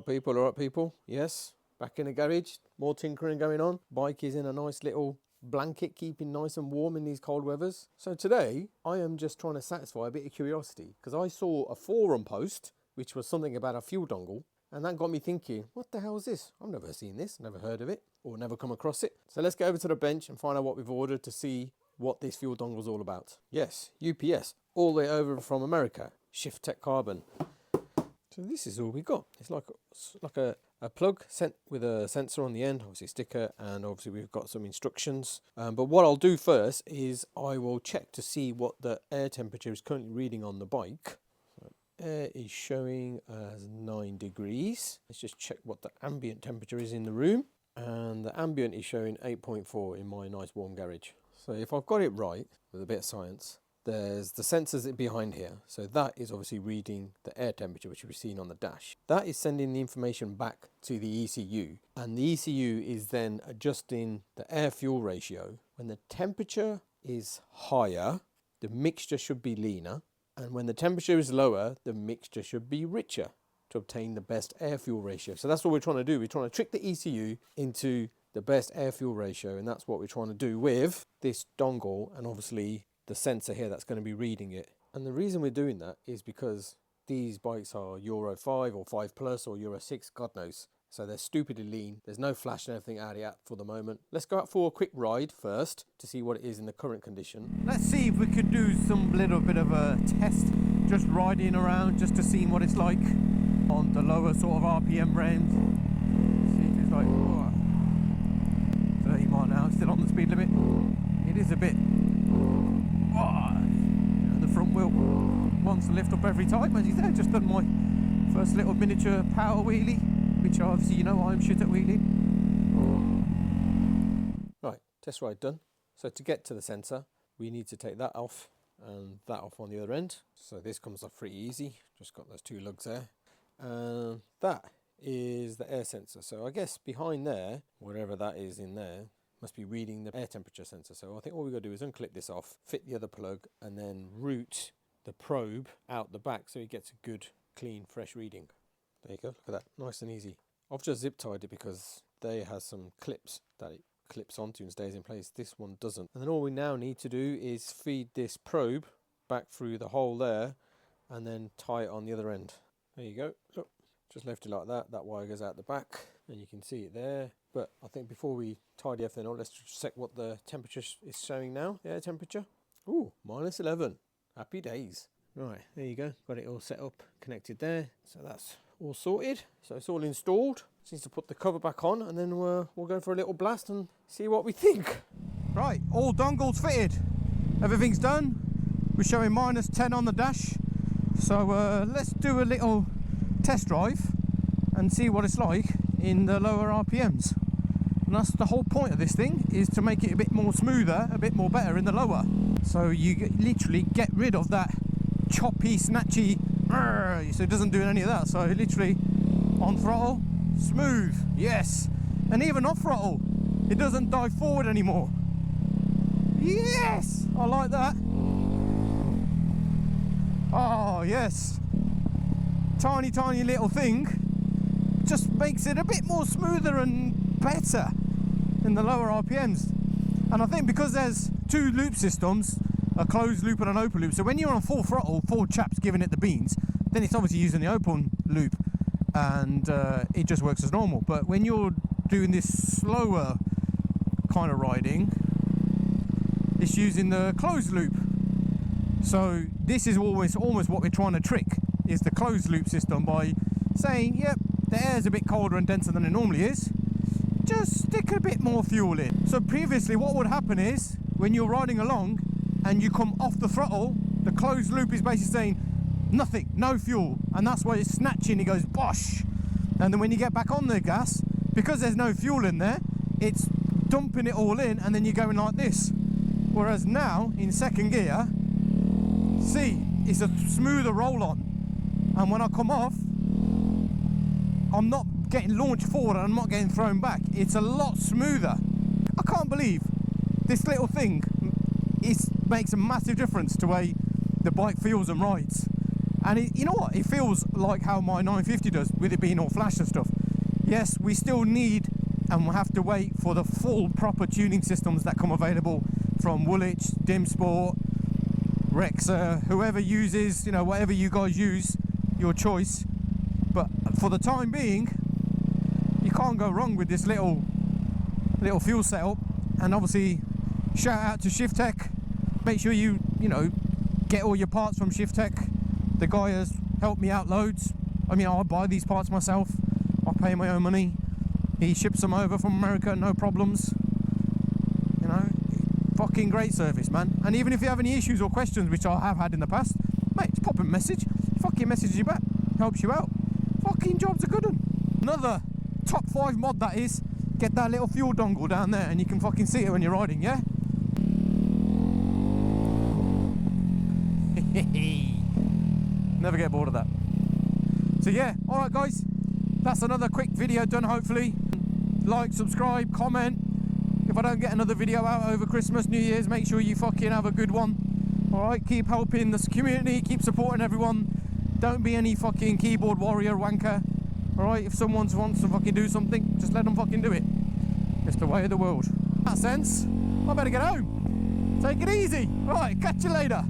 Alright people, yes, back in the garage, more tinkering going on. Bike is in a nice little blanket, keeping nice and warm in these cold weathers. So today, I am just trying to satisfy a bit of curiosity, because I saw a forum post, which was something about a fuel dongle, and that got me thinking, what the hell is this? I've never seen this, never heard of it, or never come across it. So let's get over to the bench and find out what we've ordered to see what this fuel dongle is all about. Yes, UPS, all the way over from America, Shift Tech Carbon. So this is all we got. It's like a plug sent with a sensor on the end, obviously a sticker, and obviously we've got some instructions. But what I'll do first is I will check to see what the air temperature is currently reading on the bike. So air is showing as 9 degrees. Let's just check what the ambient temperature is in the room. And the ambient is showing 8.4 in my nice warm garage. So if I've got it right, with a bit of science, there's the sensors behind here. So that is obviously reading the air temperature, which we've seen on the dash. That is sending the information back to the ECU. And the ECU is then adjusting the air-fuel ratio. When the temperature is higher, the mixture should be leaner. And when the temperature is lower, the mixture should be richer to obtain the best air-fuel ratio. So that's what we're trying to do. We're trying to trick the ECU into the best air-fuel ratio. And that's what we're trying to do with this dongle and obviously the sensor here that's going to be reading it. And the reason we're doing that is because these bikes are Euro 5 or 5 plus or Euro 6, God knows. So they're stupidly lean. There's no flash and everything out of the app for the moment. Let's go out for a quick ride first to see what it is in the current condition. Let's see if we could do some little bit of a test, just riding around just to see what it's like on the lower sort of RPM range. See if it's like 30 mile an hour, still on the speed limit. It is a bit. The front wheel wants to lift up every time, as you said. Just done my first little miniature power wheelie, which obviously you know I'm shit at wheeling. Right, test ride done. So to get to the sensor, we need to take that off and that off on the other end. So this comes off pretty easy. Just got those two lugs there. And that is the air sensor. So I guess behind there, whatever that is in there, must be reading the air temperature sensor. So I think all we've got to do is unclip this off, fit the other plug, and then route the probe out the back so it gets a good, clean, fresh reading. There you go, look at that, nice and easy. I've just zip tied it because they has some clips that it clips onto and stays in place. This one doesn't. And then all we now need to do is feed this probe back through the hole there and then tie it on the other end. There you go, look, just left it like that. That wire goes out the back and you can see it there. But I think before we tidy everything up, let's just check what the temperature is showing now, the air temperature. Ooh, -11. Happy days. Right, there you go. Got it all set up, connected there. So that's all sorted. So it's all installed. Just need to put the cover back on and then we'll go for a little blast and see what we think. Right, all dongles fitted. Everything's done. We're showing -10 on the dash. So let's do a little test drive and see what it's like in the lower RPMs. And that's the whole point of this thing, is to make it a bit more smoother, a bit more better in the lower. So you literally get rid of that choppy, snatchy, so it doesn't do any of that. So literally on throttle, smooth, yes. And even off throttle, it doesn't dive forward anymore. Yes, I like that. Oh yes, tiny little thing. Just makes it a bit more smoother and better in the lower RPMs. And I think because there's two loop systems, a closed loop and an open loop, so when you're on full throttle, full chaps giving it the beans, then it's obviously using the open loop and it just works as normal. But when you're doing this slower kind of riding, it's using the closed loop. So this is almost what we're trying to trick, is the closed loop system, by saying, yep, the air's a bit colder and denser than it normally is, just stick a bit more fuel in. So previously what would happen is, when you're riding along and you come off the throttle, the closed loop is basically saying nothing, no fuel, and that's why it's snatching, it goes bosh. And then when you get back on the gas, because there's no fuel in there, it's dumping it all in and then you're going like this. Whereas now in second gear, see, it's a smoother roll on, and when I come off, I'm not getting launched forward and I'm not getting thrown back. It's a lot smoother. I can't believe this little thing makes a massive difference to the way the bike feels and rides. And you know what? It feels like how my 950 does, with it being all flash and stuff. Yes, we still need and we'll have to wait for the full proper tuning systems that come available from Woolwich, Dim Sport, Rexer, whoever uses, you know, whatever you guys use, your choice. But for the time being, you can't go wrong with this little fuel setup. And obviously, shout out to ShiftTech. Make sure you know, get all your parts from ShiftTech. The guy has helped me out loads. I mean, I buy these parts myself. I pay my own money. He ships them over from America, no problems. You know, fucking great service, man. And even if you have any issues or questions, which I have had in the past, mate, just pop a message. Fucking message you back. Helps you out. Fucking job's a good one. Another top 5 mod that is, get that little fuel dongle down there and you can fucking see it when you're riding, yeah? Never get bored of that. So yeah, alright guys, that's another quick video done hopefully. Like, subscribe, comment. If I don't get another video out over Christmas, New Year's, make sure you fucking have a good one. Alright, keep helping this community, keep supporting everyone. Don't be any fucking keyboard warrior wanker. Alright, if someone wants to fucking do something, just let them fucking do it. It's the way of the world. In that sense, I better get home. Take it easy. Right, catch you later.